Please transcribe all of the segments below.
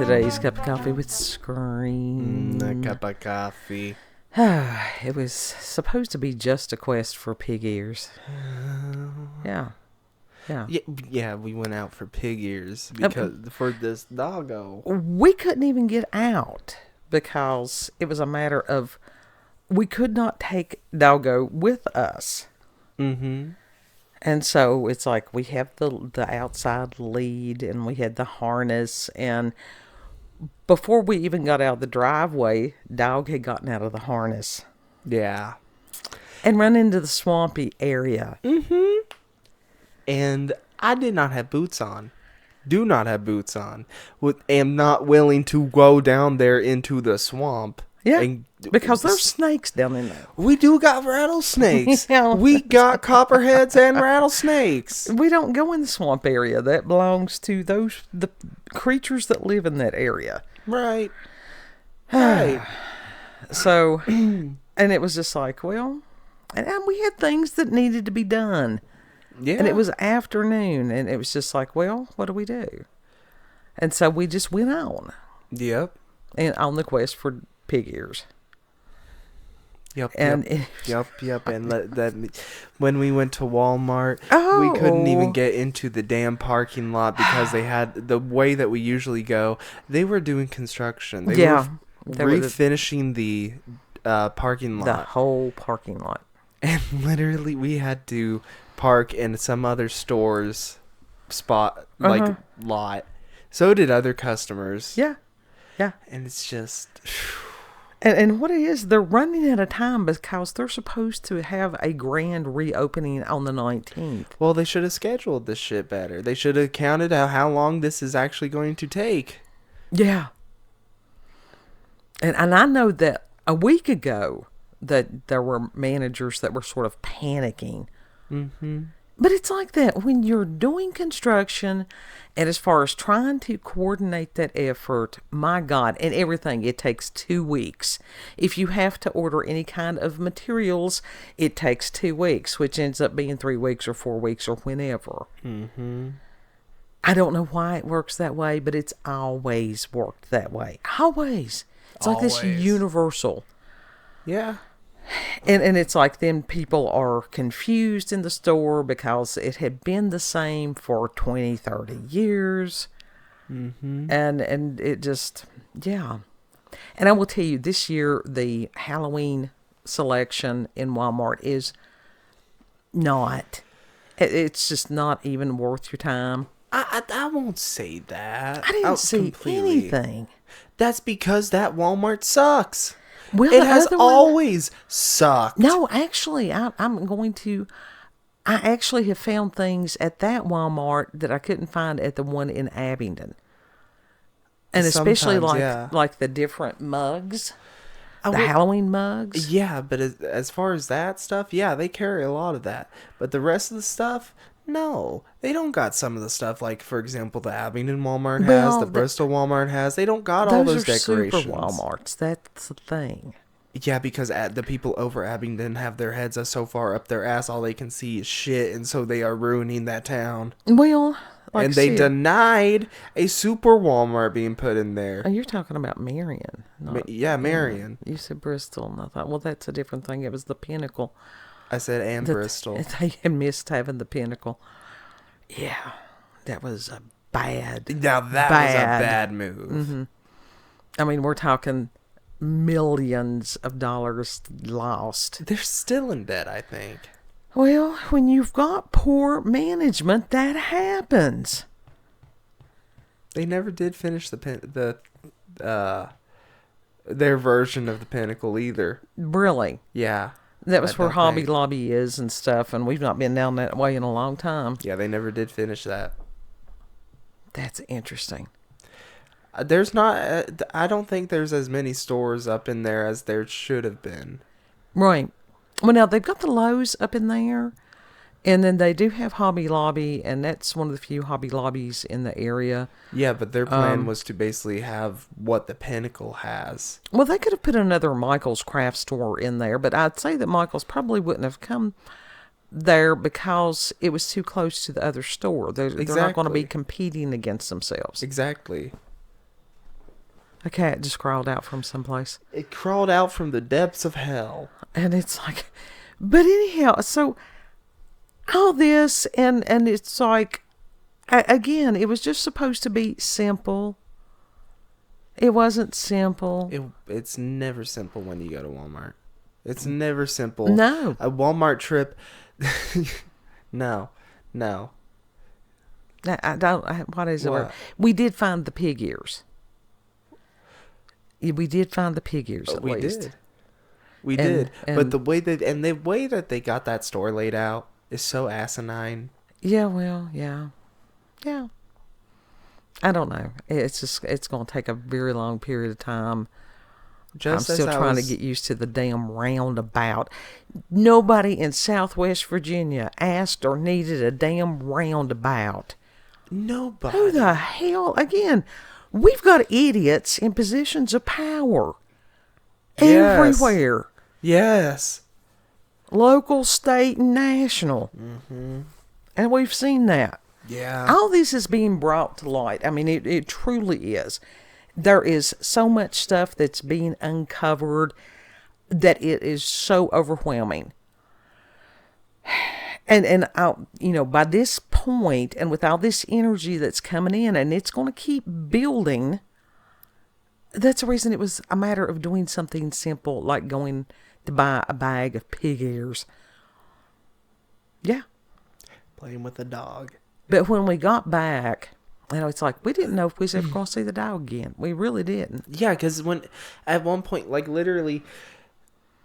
today's cup of coffee with Scream. A cup of coffee. It was supposed to be just a quest for pig ears. Yeah. Yeah, we went out for pig ears because for this doggo. We couldn't even get out because it was a matter of we could not take Doggo with us. Mm-hmm. And so it's like we have the outside lead and we had the harness, and before we even got out of the driveway, Dog had gotten out of the harness. Yeah. And run into the swampy area. Mm-hmm. And I did not have boots on. Do not have boots on. Am not willing to go down there into the swamp. Yeah, because there's snakes down in there. We do got rattlesnakes. Yeah. We got copperheads and rattlesnakes. We don't go in the swamp area. That belongs to the creatures that live in that area. Right. Right. So, and it was just like, well, and we had things that needed to be done. Yeah. And it was afternoon, and it was just like, well, what do we do? And so we just went on. Yep. And on the quest for pig ears. Yep. And yep. And that when we went to Walmart, we couldn't Oh. even get into the damn parking lot because they had the way that we usually go. They were doing construction. They were refinishing the parking lot. The whole parking lot. And literally, we had to park in some other store's spot, like lot. So did other customers. Yeah. And it's just... And what it is, they're running out of time because they're supposed to have a grand reopening on the 19th. Well, they should have scheduled this shit better. They should have counted out how long this is actually going to take. Yeah. And I know that a week ago that there were managers that were sort of panicking. Mm-hmm. But it's like that when you're doing construction, and as far as trying to coordinate that effort, my God, and everything, it takes 2 weeks. If you have to order any kind of materials, it takes 2 weeks, which ends up being 3 weeks or 4 weeks or whenever. Mm-hmm. I don't know why it works that way, but it's always worked that way. Always. It's like this universal. Yeah. And it's like then people are confused in the store because it had been the same for 20, 30 years. Mm-hmm. And it just, yeah. And I will tell you, this year, the Halloween selection in Walmart is not. It's just not even worth your time. I won't say that. I didn't see anything. That's because that Walmart sucks. Well, it has always sucked. No, actually, I actually have found things at that Walmart that I couldn't find at the one in Abingdon. And especially like the different mugs, Halloween mugs. Yeah, but as far as that stuff, yeah, they carry a lot of that. But the rest of the stuff, no. They don't got some of the stuff like, for example, the Abingdon Walmart has, the Bristol Walmart has. They don't got all those decorations. Super Walmarts. That's the thing. Yeah, because the people over Abingdon have their heads so far up their ass, all they can see is shit, and so they are ruining that town. Well, like and they denied a super Walmart being put in there. Oh, you're talking about Marion. Marion. You said Bristol, and I thought, well, that's a different thing. It was the Pinnacle. I said Bristol. They had missed having the Pinnacle. Yeah, that was a bad. Now that was a bad move. Mm-hmm. I mean, we're talking millions of dollars lost. They're still in debt, I think. Well, when you've got poor management, that happens. They never did finish their version of the Pinnacle either. Really? Yeah. That was where Hobby Lobby is and stuff, and we've not been down that way in a long time. Yeah, they never did finish that. That's interesting. There's not... I don't think there's as many stores up in there as there should have been. Right. Well, now, they've got the Lowe's up in there, and then they do have Hobby Lobby, and that's one of the few Hobby Lobbies in the area. Yeah, but their plan was to basically have what the Pinnacle has. Well, they could have put another Michael's craft store in there, but I'd say that Michael's probably wouldn't have come there because it was too close to the other store. They're not going to be competing against themselves. Exactly. A cat just crawled out from someplace. It crawled out from the depths of hell. And it's like, but anyhow, so all this, and it's like, again, it was just supposed to be simple. It wasn't simple. It's never simple when you go to Walmart. It's never simple. No. A Walmart trip. No. I don't. What is it? What? We did find the pig ears. We did find the pig ears at we least. did. We did. And But the way that they got that store laid out is so asinine. Yeah, well, yeah. I don't know. It's going to take a very long period of time. I'm still trying to get used to the damn roundabout. Nobody in Southwest Virginia asked or needed a damn roundabout. Nobody. Who the hell? Again, we've got idiots in positions of power. Yes. Everywhere. Yes. Local, state, and national. Mm-hmm. And we've seen that. Yeah. All this is being brought to light. I mean, it truly is. There is so much stuff that's being uncovered that it is so overwhelming. And by this point, and with all this energy that's coming in, and it's going to keep building, that's the reason it was a matter of doing something simple, like going to buy a bag of pig ears. Yeah. Playing with a dog. But when we got back, it's like we didn't know if we was ever going to see the dog again. We really didn't. Yeah, because at one point, like literally,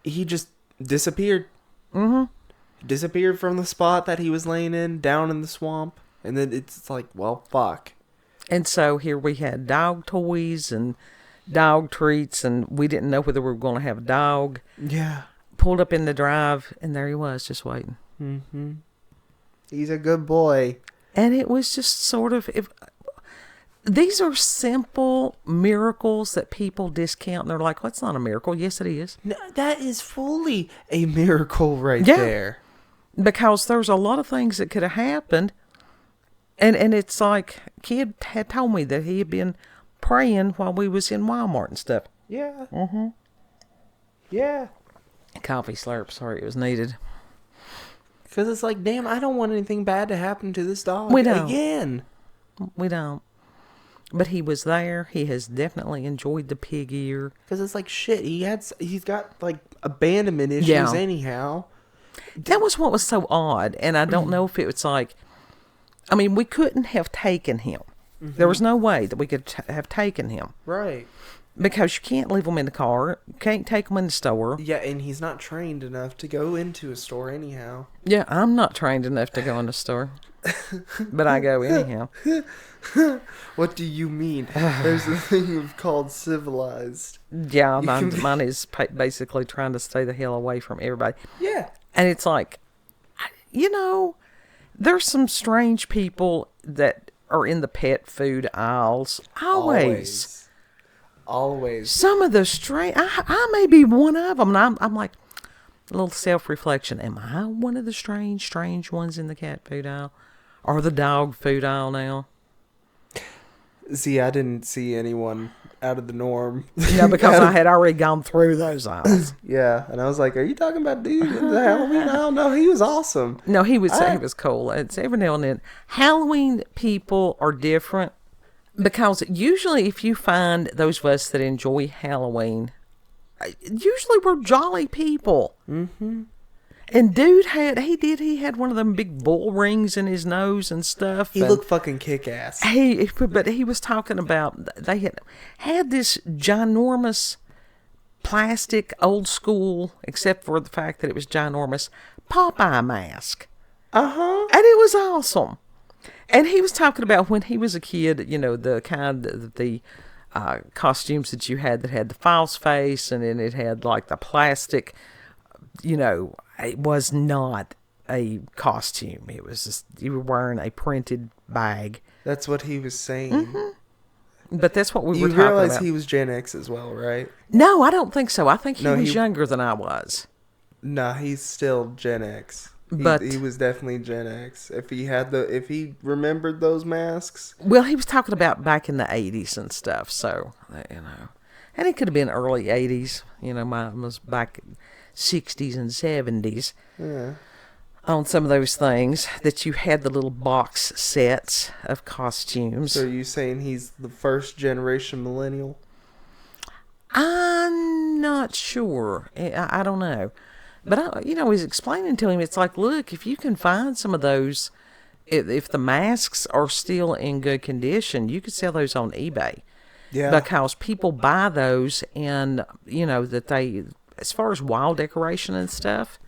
he just disappeared. Mm-hmm. Disappeared from the spot that he was laying in, down in the swamp. And then it's like, well, fuck. And so here we had dog toys and dog treats, and we didn't know whether we were going to have a dog. Yeah. Pulled up in the drive, and there he was, just waiting. Mm-hmm. He's a good boy. And it was just sort of... These are simple miracles that people discount, and they're like, well, it's not a miracle. Yes, it is. No, that is fully a miracle right Yeah. there. Because there's a lot of things that could have happened. And it's like, kid had told me that he had been praying while we was in Walmart and stuff. Yeah. Mm-hmm. Yeah. Coffee slurp, sorry, it was needed. Because it's like, damn, I don't want anything bad to happen to this dog We don't. again. We don't. But he was there. He has definitely enjoyed the pig ear. Because it's like, shit, he's got, like, abandonment issues Yeah. anyhow. That was what was so odd. And I don't know if it was like... I mean, we couldn't have taken him. Mm-hmm. There was no way that we could have taken him. Right. Because you can't leave him in the car. Can't take him in the store. Yeah, and he's not trained enough to go into a store anyhow. Yeah, I'm not trained enough to go in the store. But I go anyhow. What do you mean? There's a thing called civilized. Yeah, mine is basically trying to stay the hell away from everybody. Yeah. And it's like, there's some strange people that are in the pet food aisles. Always. Some of the strange, I may be one of them. And I'm like, a little self-reflection. Am I one of the strange ones in the cat food aisle? Or the dog food aisle now? See, I didn't see anyone out of the norm. No, because I had already gone through those aisles. Yeah, and I was like, "Are you talking about dude in the Halloween aisle?" No, he was awesome. No, he was cool. It's every now and then. Halloween people are different because usually if you find those of us that enjoy Halloween, usually we're jolly people. Mm-hmm. And dude he had one of them big bull rings in his nose and stuff. He looked fucking kick-ass. But he was talking about, they had this ginormous plastic, old school, except for the fact that it was ginormous, Popeye mask. Uh-huh. And it was awesome. And he was talking about when he was a kid, the kind of the costumes that you had that had the false face, and then it had like the plastic, it was not a costume. It was just, you were wearing a printed bag. That's what he was saying. Mm-hmm. But that's what we were talking about. You realize he was Gen X as well, right? No, I don't think so. I think he was younger than I was. No, he's still Gen X. But he was definitely Gen X. If he remembered those masks. well, he was talking about back in the 80s and stuff. So, and it could have been early 80s. Mine was back 60s and 70s. Yeah. On some of those things that you had the little box sets of costumes. So are you saying he's the first generation millennial? I'm not sure. I don't know. But, he's explaining to him, it's like, look, if you can find some of those, if the masks are still in good condition, you could sell those on eBay. Yeah. Because people buy those and, that they, as far as wall decoration and stuff,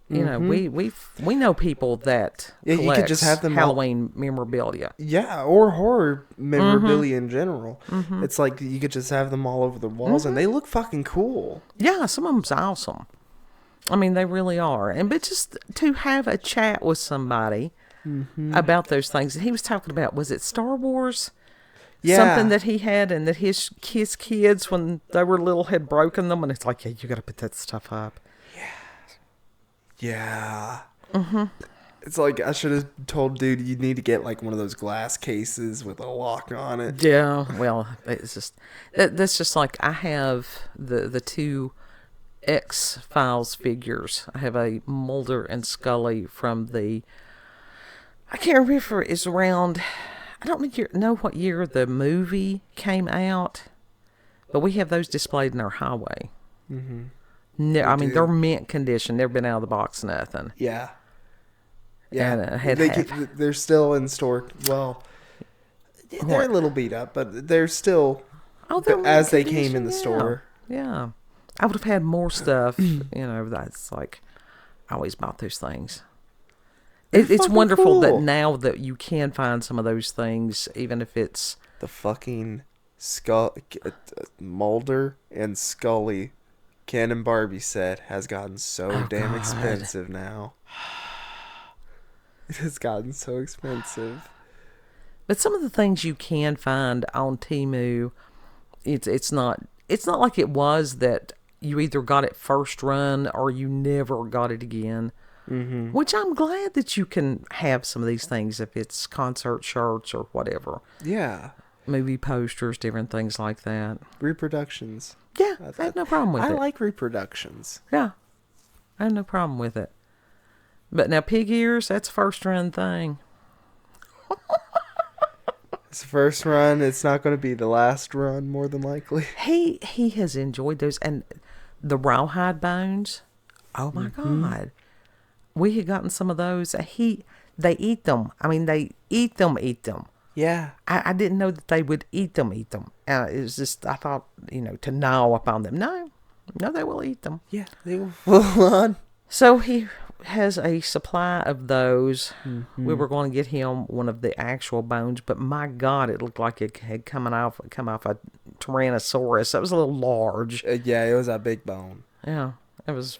we know people that you could just have them Halloween memorabilia. Yeah, or horror memorabilia in general. It's like you could just have them all over the walls, and they look fucking cool. Yeah, some of them's awesome. I mean, they really are. But just to have a chat with somebody about those things. And he was talking about, was it Star Wars? Yeah. Something that he had, and that his kids, when they were little, had broken them. And it's like, yeah, you got to put that stuff up. Yeah. It's like I should have told dude you need to get like one of those glass cases with a lock on it. Yeah. Well, it's just that's just like I have the two X-Files figures. I have a Mulder and Scully from I can't remember. It's around. I don't know what year the movie came out, but we have those displayed in our highway. No, I mean, they're mint condition. Never been out of the box, nothing. Yeah. And they're still in store. Well, they're a little beat up, but they're still as they came in the store. Yeah. I would have had more stuff, that's like, I always bought those things. It's wonderful that now that you can find some of those things, even if it's... The fucking Mulder and Scully Ken and Barbie set has gotten so damn expensive now. It has gotten so expensive. But some of the things you can find on Temu, it's not like it was that you either got it first run or you never got it again. Which I'm glad that you can have some of these things if it's concert shirts or whatever. Yeah. Movie posters, different things like that. Reproductions. Yeah, I have no problem with it. I like reproductions. Yeah, I have no problem with it. But now pig ears, that's a first run thing. It's the first run. It's not going to be the last run, more than likely. He has enjoyed those. And the rawhide bones, oh my God. We had gotten some of those. They eat them. I mean, they eat them. Yeah. I didn't know that they would eat them. It was just, I thought, to gnaw upon them. No, they will eat them. Yeah, they will full on. So he has a supply of those. We were going to get him one of the actual bones, but my God, it looked like it had come off a Tyrannosaurus. That was a little large. Yeah, it was a big bone. Yeah, it was.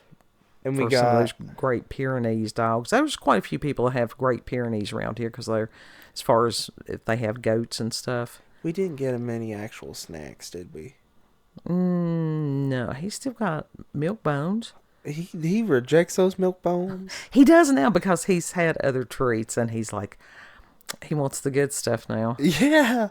And for some of those Great Pyrenees dogs. There's quite a few people that have Great Pyrenees around here because they're, as far as if they have goats and stuff. We didn't get him any actual snacks, did we? No, he's still got milk bones. He rejects those milk bones. He does now because he's had other treats and he's like, he wants the good stuff now. Yeah.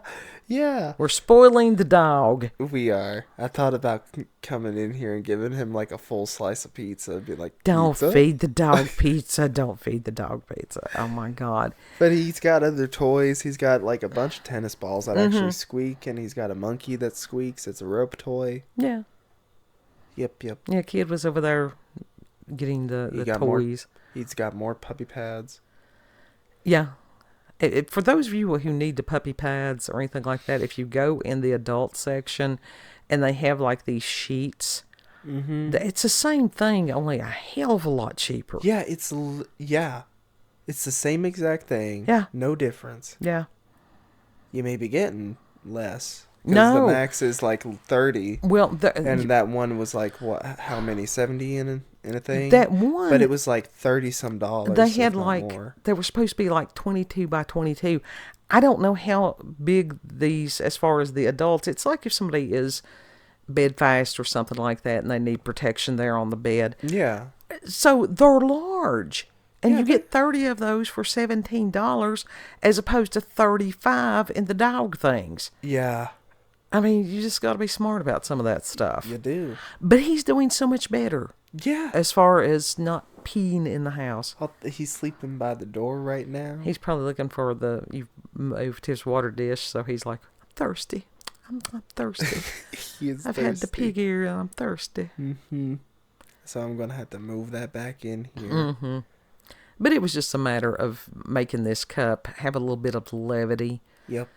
We're spoiling the dog. We are. I thought about coming in here and giving him like a full slice of pizza. Be like, don't feed the dog pizza. Don't feed the dog pizza. Oh my God. But he's got other toys. He's got like a bunch of tennis balls that actually squeak, and he's got a monkey that squeaks. It's a rope toy. Yeah. Yep. Yeah, kid was over there getting the toys. He's got more puppy pads. Yeah. For those of you who need the puppy pads or anything like that, if you go in the adult section and they have like these sheets, it's the same thing, only a hell of a lot cheaper. Yeah, it's the same exact thing. Yeah. No difference. Yeah. You may be getting less. No. The max is like 30. Well, and that one was like, what? How many? 70 in a thing? That one. But it was like $30-some. They had they were supposed to be like 22 by 22. I don't know how big these, as far as the adults, it's like if somebody is bedfast or something like that, and they need protection there on the bed. Yeah. So they're large. And Yeah, you get 30 of those for $17 as opposed to 35 in the dog things. Yeah. I mean, you just got to be smart about some of that stuff. You do. But he's doing so much better Yeah. as far as not peeing in the house. He's sleeping by the door right now. He's probably looking for you've moved his water dish, so he's like, I'm thirsty. I'm thirsty. I've had the pig ear and I'm thirsty. Mm-hmm. So I'm going to have to move that back in here. Mm-hmm. But it was just a matter of making this cup have a little bit of levity. Yep.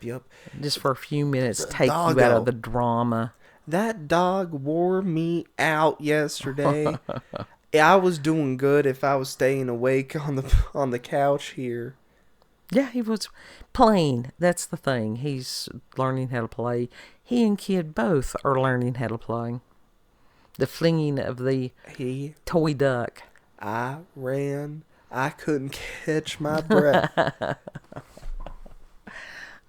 Just for a few minutes, take you out of the drama. That dog wore me out yesterday. I was doing good if I was staying awake on the couch here. Yeah, he was playing. That's the thing. He's learning how to play. He and Kid both are learning how to play. The flinging of the toy duck. I ran. I couldn't catch my breath.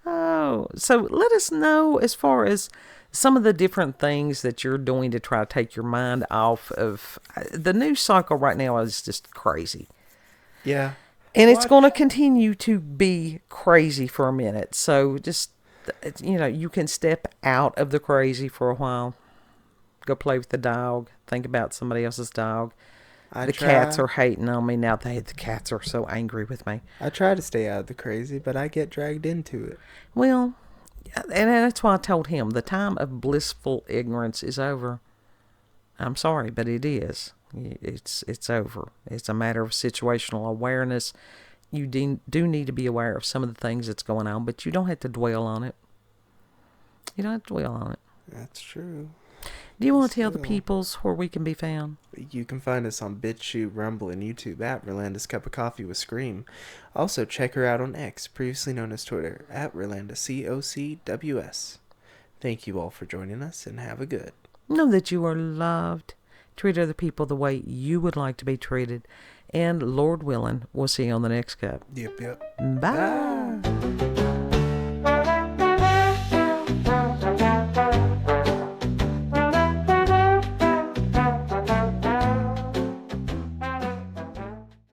Oh, so let us know as far as some of the different things that you're doing to try to take your mind off of the news cycle right now is just crazy. Yeah. And it's going to continue to be crazy for a minute. So just, you can step out of the crazy for a while. Go play with the dog. Think about somebody else's dog. Cats are hating on me now. The cats are so angry with me. I try to stay out of the crazy, but I get dragged into it. Well, and that's why I told him the time of blissful ignorance is over. I'm sorry, but it is. It's over. It's a matter of situational awareness. You do need to be aware of some of the things that's going on, but you don't have to dwell on it. You don't have to dwell on it. That's true. Do you want to tell the peoples where we can be found? You can find us on BitChute, Rumble, and YouTube at Rolanda's Cup of Coffee with Scream. Also, check her out on X, previously known as Twitter, at RolandaCOCWS. Thank you all for joining us, and have a good. Know that you are loved. Treat other people the way you would like to be treated. And Lord willing, we'll see you on the next cup. Yep. Bye.